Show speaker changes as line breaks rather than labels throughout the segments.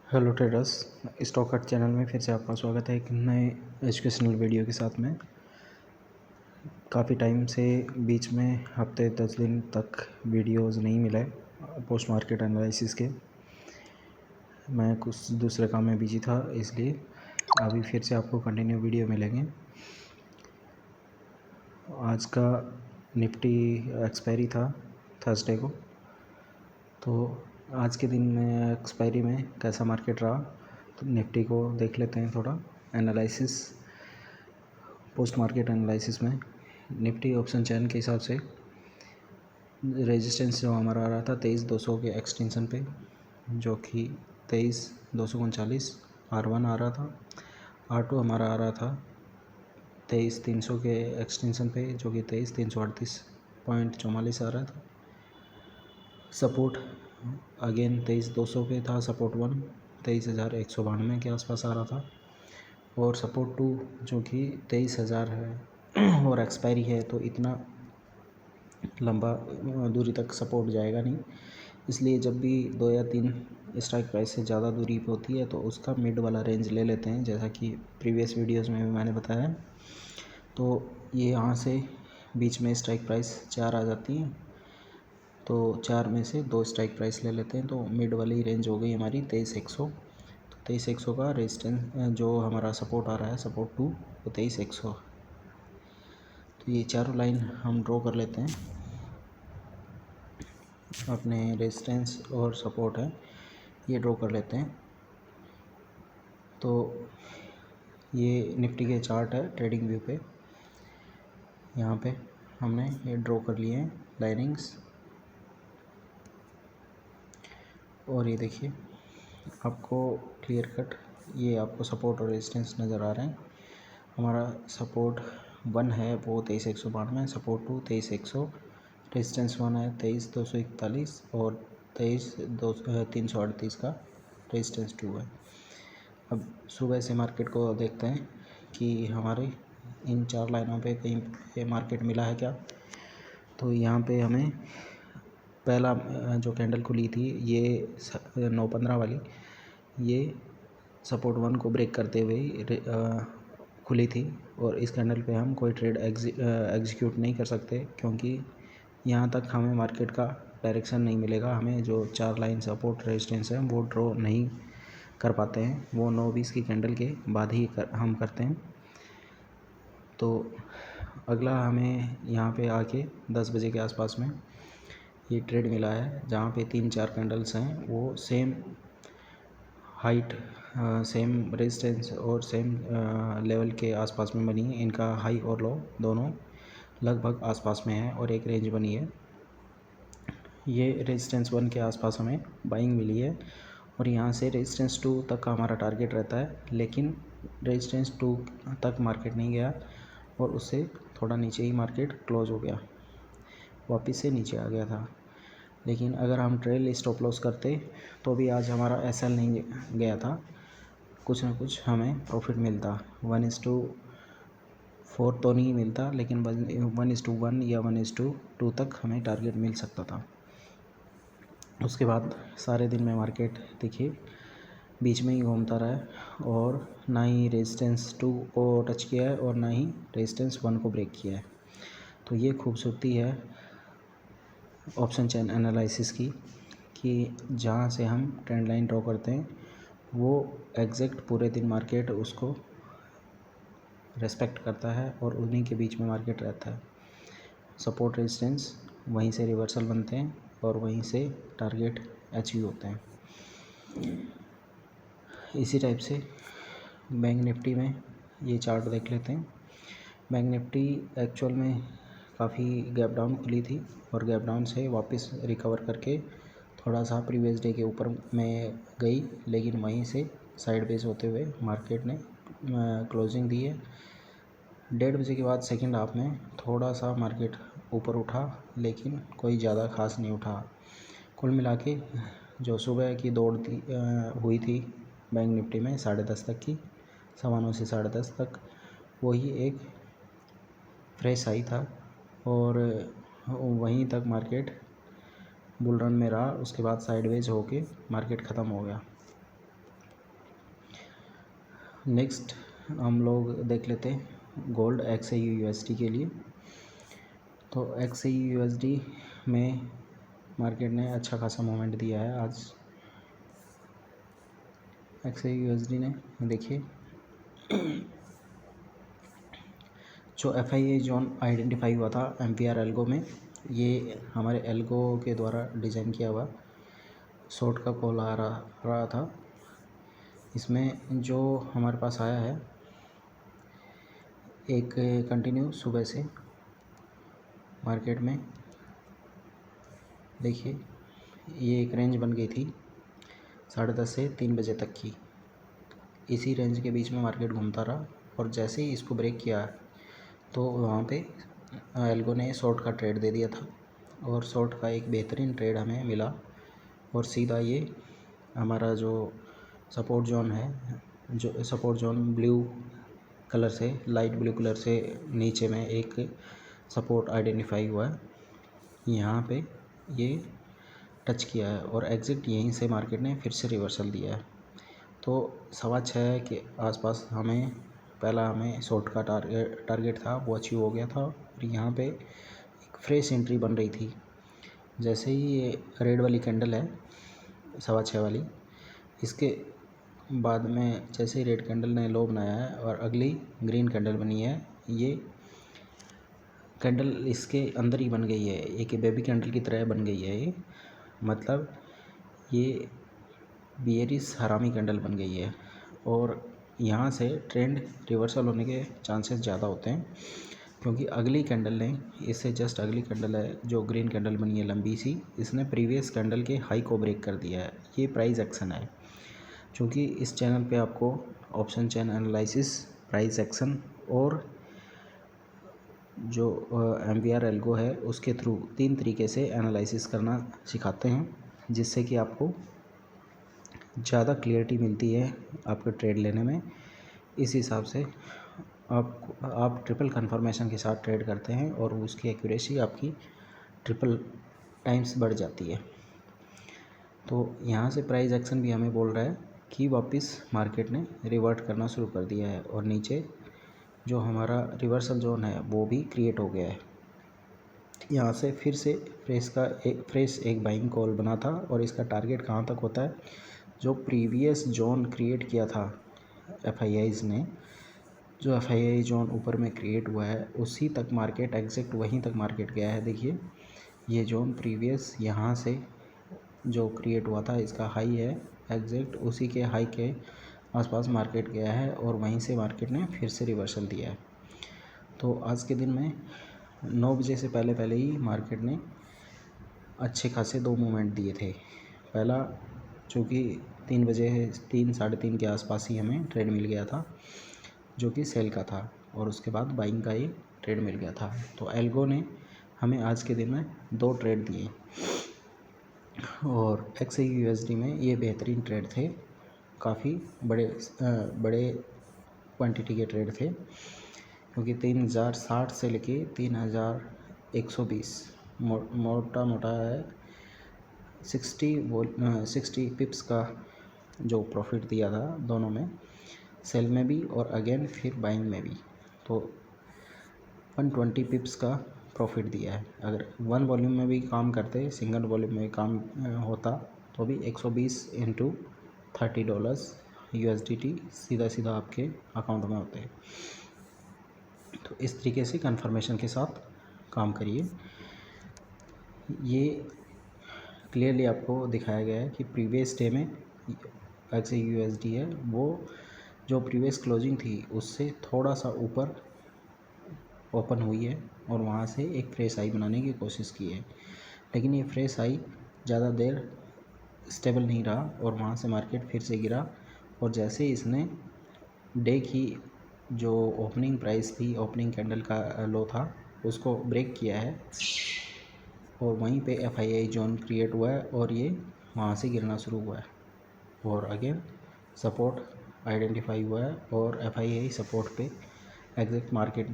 Hello traders, stock हट channel में फिर से आपका स्वागत है एक नए एजुकेशनल वीडियो के साथ में। काफ़ी टाइम से बीच में हफ्ते 10 दिन तक वीडियोस नहीं मिले पोस्ट मार्केट एनालिसिस के। मैं कुछ दूसरे काम में बिजी था, इसलिए अभी फिर से आपको कंटिन्यू वीडियो मिलेंगे। आज का निफ्टी एक्सपायरी था थर्सडे को, तो आज के दिन में एक्सपायरी में कैसा मार्केट रहा तो निफ्टी को देख लेते हैं थोड़ा एनालिसिस। पोस्ट मार्केट एनालिसिस में निफ्टी ऑप्शन चैन के हिसाब से रेजिस्टेंस जो हमारा आ रहा था 23,200 के एक्सटेंशन पे, जो कि 23,239 R1 आ रहा था। R2 हमारा आ रहा था 23,300 के एक्सटेंशन पे, जो कि 23,338.44 आ रहा था। सपोर्ट अगेन 23,200 पे था। सपोर्ट 1 23,192 के आसपास आ रहा था, और सपोर्ट 2 जो कि 23,000 है और एक्सपायरी है, तो इतना लंबा दूरी तक सपोर्ट जाएगा नहीं। इसलिए जब भी 2 या 3 स्ट्राइक प्राइस से ज़्यादा दूरी पे होती है तो उसका मिड वाला रेंज ले लेते हैं, जैसा कि प्रीवियस वीडियोस में भी मैंने बताया है। तो ये यहाँ से बीच में स्ट्राइक प्राइस 4 आ जाती है, तो 4 में से 2 स्ट्राइक प्राइस ले लेते हैं, तो मिड वाली रेंज हो गई हमारी 23,100। तो 23,100 का रेजिस्टेंस जो हमारा सपोर्ट आ रहा है, सपोर्ट 2 वो 23,100। तो ये चारों लाइन हम ड्रॉ कर लेते हैं। अपने रेजिस्टेंस और सपोर्ट है ये ड्रॉ कर लेते हैं। तो ये निफ्टी के चार्ट है ट्रेडिंग व्यू पे, यहाँ पे हमने ये ड्रॉ कर लिए हैं लाइनिंग्स। और ये देखिए आपको क्लियर कट ये आपको सपोर्ट और रेजिस्टेंस नज़र आ रहे हैं। हमारा सपोर्ट 1 है वो 23,192, सपोर्ट 2 23,100, रेजिस्टेंस 1 है 23,241 और 23,338 का रेजिस्टेंस 2 है। अब सुबह से मार्केट को देखते हैं कि हमारे इन 4 लाइनों पे कहीं पे मार्केट मिला है क्या। तो यहाँ पे हमें पहला जो कैंडल खुली थी ये 9:15 वाली, ये सपोर्ट 1 को ब्रेक करते हुए खुली थी, और इस कैंडल पे हम कोई ट्रेड एग्जीक्यूट नहीं कर सकते, क्योंकि यहाँ तक हमें मार्केट का डायरेक्शन नहीं मिलेगा। हमें जो 4 लाइन सपोर्ट रेजिस्टेंस है वो ड्रॉ नहीं कर पाते हैं, वो 9:20 की कैंडल के बाद ही हम करते हैं। तो अगला हमें यहाँ पे आके 10 बजे के आसपास में ये ट्रेड मिला है, जहाँ पे 3-4 कैंडल्स हैं वो सेम हाइट, सेम रेजिस्टेंस और सेम लेवल के आसपास में बनी है। इनका हाई और लो दोनों लगभग आसपास में है, और एक रेंज बनी है। ये रेजिस्टेंस 1 के आसपास हमें बाइंग मिली है, और यहाँ से रेजिस्टेंस 2 तक का हमारा टारगेट रहता है, लेकिन रेजिस्टेंस 2 तक मार्केट नहीं गया, और उससे थोड़ा नीचे ही मार्केट क्लोज हो गया, वापस से नीचे आ गया था। लेकिन अगर हम ट्रेल स्टॉप लॉस करते तो भी आज हमारा एसएल नहीं गया था, कुछ ना कुछ हमें प्रॉफिट मिलता। 1:4 तो नहीं मिलता, लेकिन 1:1 या 1:2 तक हमें टारगेट मिल सकता था। उसके बाद सारे दिन में मार्केट देखिए बीच में ही घूमता रहा है, और ना ही रेजिस्टेंस 2 को टच किया है और ना ही रेजिस्टेंस 1 को ब्रेक किया है। तो ये खूबसूरती है ऑप्शन चेन एनालिसिस की, कि जहाँ से हम ट्रेंड लाइन ड्रॉ करते हैं वो एग्जैक्ट पूरे दिन मार्केट उसको रेस्पेक्ट करता है, और उन्हीं के बीच में मार्केट रहता है। सपोर्ट रेजिस्टेंस वहीं से रिवर्सल बनते हैं, और वहीं से टारगेट अचीव होते हैं। इसी टाइप से बैंक निफ्टी में ये चार्ट देख लेते हैं। बैंक निफ्टी एक्चुअल में काफ़ी गैप डाउन खुली थी, और गैप डाउन से वापस रिकवर करके थोड़ा सा प्रीवियस डे के ऊपर में गई, लेकिन वहीं से साइडवेज होते हुए मार्केट ने क्लोजिंग दी है। 1:30 बजे के बाद सेकंड हाफ में थोड़ा सा मार्केट ऊपर उठा, लेकिन कोई ज़्यादा खास नहीं उठा। कुल मिला के जो सुबह की दौड़ हुई थी बैंक निफ्टी में 10:30 तक की, 9:15 से 10:30 तक, वही एक फ्रेश हाई था, और वहीं तक मार्केट बुल रन में रहा। उसके बाद साइडवेज होके मार्केट ख़त्म हो गया। नेक्स्ट हम लोग देख लेते हैं गोल्ड XAU/USD के लिए। तो XAU/USD में मार्केट ने अच्छा खासा मूवमेंट दिया है आज। XAU/USD ने देखिए जो FIA जोन आइडेंटिफाई हुआ था MPR एल्गो में, ये हमारे एल्गो के द्वारा डिज़ाइन किया हुआ शॉर्ट का कॉल आ रहा था। इसमें जो हमारे पास आया है एक कंटिन्यू सुबह से मार्केट में देखिए ये एक रेंज बन गई थी 10:30 से 3 बजे तक की। इसी रेंज के बीच में मार्केट घूमता रहा और जैसे ही इसको ब्रेक किया तो वहाँ पे एल्गो ने शॉर्ट का ट्रेड दे दिया था और शॉर्ट का एक बेहतरीन ट्रेड हमें मिला और सीधा ये हमारा जो सपोर्ट जोन है, जो सपोर्ट जोन ब्लू कलर से, लाइट ब्लू कलर से नीचे में एक सपोर्ट आइडेंटिफाई हुआ है, यहाँ पे ये टच किया है और एग्ज़िट यहीं से मार्केट ने फिर से रिवर्सल दिया है। तो 6:15 के आसपास हमें शॉर्ट का टारगेट था वो अचीव हो गया था और यहाँ पे एक फ्रेश एंट्री बन रही थी। जैसे ही ये रेड वाली कैंडल है 6:15 वाली, इसके बाद में जैसे ही रेड कैंडल ने लो बनाया है और अगली ग्रीन कैंडल बनी है, ये कैंडल इसके अंदर ही बन गई है, एक बेबी कैंडल की तरह बन गई है ये, मतलब ये बियरिश हरामी कैंडल बन गई है और यहाँ से ट्रेंड रिवर्सल होने के चांसेस ज़्यादा होते हैं क्योंकि अगली कैंडल ने, इससे जस्ट अगली कैंडल है जो ग्रीन कैंडल बनी है लंबी सी, इसने प्रीवियस कैंडल के हाई को ब्रेक कर दिया है। ये प्राइस एक्शन है। चूँकि इस चैनल पे आपको option chain analysis, price action और जो MPR एल्गो है उसके थ्रू 3 तरीके से एनालिसिस करना सिखाते हैं, जिससे कि आपको ज़्यादा क्लियरिटी मिलती है आपके ट्रेड लेने में। इस हिसाब से आप ट्रिपल कन्फर्मेशन के साथ ट्रेड करते हैं और उसकी एक्यूरेसी आपकी ट्रिपल टाइम्स बढ़ जाती है। तो यहाँ से प्राइस एक्शन भी हमें बोल रहा है कि वापस मार्केट ने रिवर्ट करना शुरू कर दिया है और नीचे जो हमारा रिवर्सल जोन है वो भी क्रिएट हो गया है। यहाँ से फिर से फ्रेश एक बाइंग कॉल बना था और इसका टारगेट कहाँ तक होता है, जो प्रीवियस जोन क्रिएट किया था FIIs ने, जो FII जोन ऊपर में क्रिएट हुआ है उसी तक मार्केट एग्जैक्ट वहीं तक मार्केट गया है। देखिए ये जोन प्रीवियस यहाँ से जो क्रिएट हुआ था इसका हाई है, एग्जैक्ट उसी के हाई के आसपास मार्केट गया है और वहीं से मार्केट ने फिर से रिवर्सल दिया है। तो आज के दिन में 9 बजे से पहले ही मार्केट ने अच्छे खासे 2 मूवमेंट दिए थे। पहला चूँकि 3 बजे 3-3:30 के आसपास ही हमें ट्रेड मिल गया था जो कि सेल का था और उसके बाद बाइंग का ही ट्रेड मिल गया था। तो एल्गो ने हमें आज के दिन में 2 ट्रेड दिए और XAU/USD में ये बेहतरीन ट्रेड थे, काफ़ी बड़े क्वांटिटी के ट्रेड थे क्योंकि 3060 से लेके 3120 मोटा है 60 पिप्स का जो प्रॉफिट दिया था दोनों में, सेल में भी और अगेन फिर बाइंग में भी। तो 120 पिप्स का प्रॉफिट दिया है। अगर 1 वॉल्यूम में भी काम करते, सिंगल वॉल्यूम में काम होता तो भी 120 × $30 USDT सीधा आपके अकाउंट में होते हैं। तो इस तरीके से कन्फर्मेशन के साथ काम करिए। ये क्लियरली आपको दिखाया गया है कि प्रीवियस डे में XAU/USD है वो जो प्रीवियस क्लोजिंग थी उससे थोड़ा सा ऊपर ओपन हुई है और वहाँ से एक फ्रेश हाई बनाने की कोशिश की है, लेकिन ये फ्रेश हाई ज़्यादा देर स्टेबल नहीं रहा और वहाँ से मार्केट फिर से गिरा और जैसे इसने डे की जो ओपनिंग प्राइस थी, ओपनिंग कैंडल का लो था, उसको ब्रेक किया है और वहीं पे FII जोन क्रिएट हुआ है और ये वहाँ से गिरना शुरू हुआ है और अगेन सपोर्ट आइडेंटिफाई हुआ है और FII सपोर्ट पे एग्जैक्ट मार्केट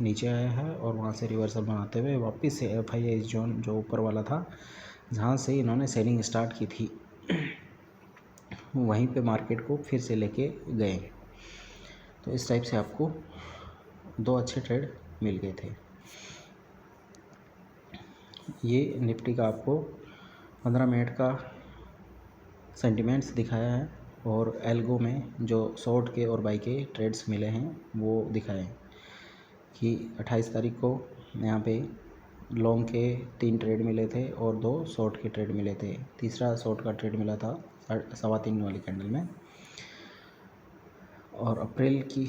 नीचे आया है और वहाँ से रिवर्सल बनाते हुए वापस से FII जोन जो ऊपर वाला था जहाँ से इन्होंने सेलिंग स्टार्ट की थी वहीं पे मार्केट को फिर से लेके गए। तो इस टाइप से आपको 2 अच्छे ट्रेड मिल गए थे। ये निफ्टी का आपको 15 मिनट का सेंटिमेंट्स दिखाया है और एल्गो में जो शॉर्ट के और बाई के ट्रेड्स मिले हैं वो दिखाए हैं कि 28 तारीख को यहाँ पे लॉन्ग के 3 ट्रेड मिले थे और 2 शॉर्ट के ट्रेड मिले थे। तीसरा शॉर्ट का ट्रेड मिला था 3:15 वाली कैंडल में। और अप्रैल की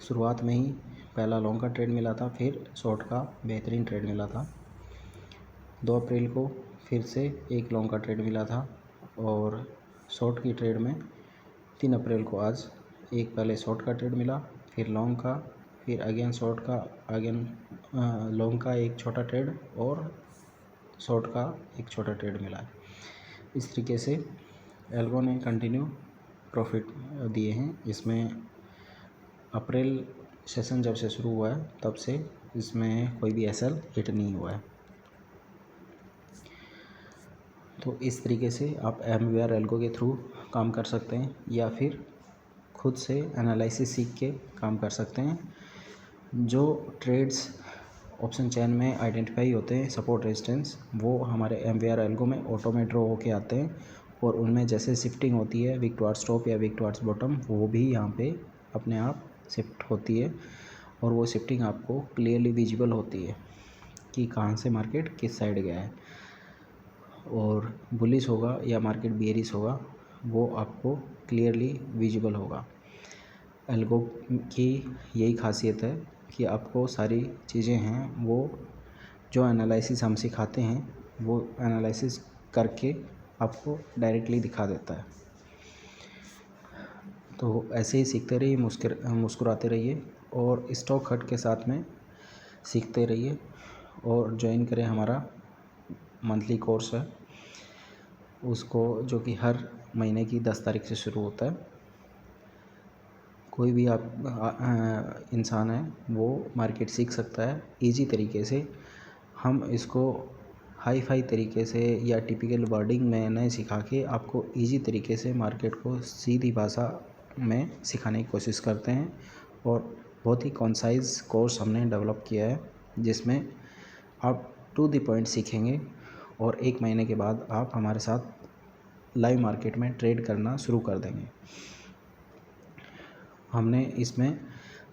शुरुआत में ही पहला लॉन्ग का ट्रेड मिला था, फिर शॉर्ट का बेहतरीन ट्रेड मिला था। 2 अप्रैल को फिर से एक लॉन्ग का ट्रेड मिला था और शॉर्ट की ट्रेड में 3 अप्रैल को आज एक पहले शॉर्ट का ट्रेड मिला, फिर लॉन्ग का, फिर अगेन शॉर्ट का, अगेन लॉन्ग का एक छोटा ट्रेड और शॉर्ट का एक छोटा ट्रेड मिला। इस तरीके से एल्गो ने कंटिन्यू प्रॉफिट दिए हैं। इसमें अप्रैल सेशन जब से शुरू हुआ है तब से इसमें कोई भी एसएल हिट नहीं हुआ है। तो इस तरीके से आप एमवीआर एल्गो के थ्रू काम कर सकते हैं या फिर खुद से एनालिसिस सीख के काम कर सकते हैं। जो ट्रेड्स ऑप्शन चेन में आइडेंटिफाई होते हैं सपोर्ट रेजिस्टेंस, वो हमारे एमवीआर एल्गो में ऑटोमेट ड्रॉ होके आते हैं और उनमें जैसे शिफ्टिंग होती है विक टुवर्ड्स टॉप या विक टुवर्ड्स बॉटम, वो भी यहाँ पे अपने आप शिफ्ट होती है और वो शिफ्टिंग आपको क्लियरली विजिबल होती है कि कहाँ से मार्केट किस साइड गया है और बुलिश होगा या मार्केट बेयरिश होगा वो आपको क्लियरली विजिबल होगा। एल्गो की यही खासियत है कि आपको सारी चीज़ें हैं वो जो एनालिसिस हम सिखाते हैं वो एनालिसिस करके आपको डायरेक्टली दिखा देता है। तो ऐसे ही सीखते रहिए, मुस्कुराते रहिए और स्टॉक हट के साथ में सीखते रहिए और ज्वाइन करें हमारा मंथली कोर्स है उसको, जो कि हर महीने की 10 तारीख से शुरू होता है। कोई भी आप इंसान है वो मार्केट सीख सकता है इजी तरीके से। हम इसको हाई फाई तरीके से या टिपिकल वर्डिंग में नहीं सिखा के आपको इजी तरीके से मार्केट को सीधी भाषा में सिखाने की कोशिश करते हैं और बहुत ही कॉन्साइज कोर्स हमने डेवलप किया है जिसमें आप टू द पॉइंट सीखेंगे और 1 महीने के बाद आप हमारे साथ लाइव मार्केट में ट्रेड करना शुरू कर देंगे। हमने इसमें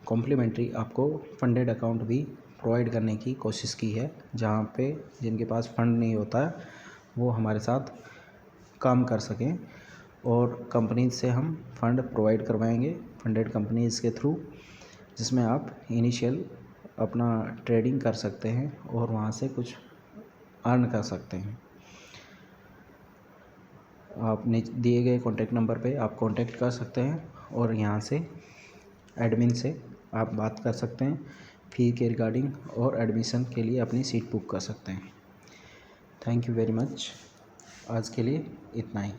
कॉम्प्लीमेंट्री आपको फंडेड अकाउंट भी प्रोवाइड करने की कोशिश की है, जहाँ पे जिनके पास फंड नहीं होता है वो हमारे साथ काम कर सकें और कंपनीज से हम फंड प्रोवाइड करवाएंगे, फंडेड कंपनीज के थ्रू, जिसमें आप इनिशियल अपना ट्रेडिंग कर सकते हैं और वहाँ से कुछ अर्न कर सकते हैं। आपने दिए गए कॉन्टैक्ट नंबर पे आप कॉन्टैक्ट कर सकते हैं और यहाँ से एडमिन से आप बात कर सकते हैं फ़ी के रिगार्डिंग और एडमिशन के लिए अपनी सीट बुक कर सकते हैं। Thank you very much. आज के लिए इतना ही।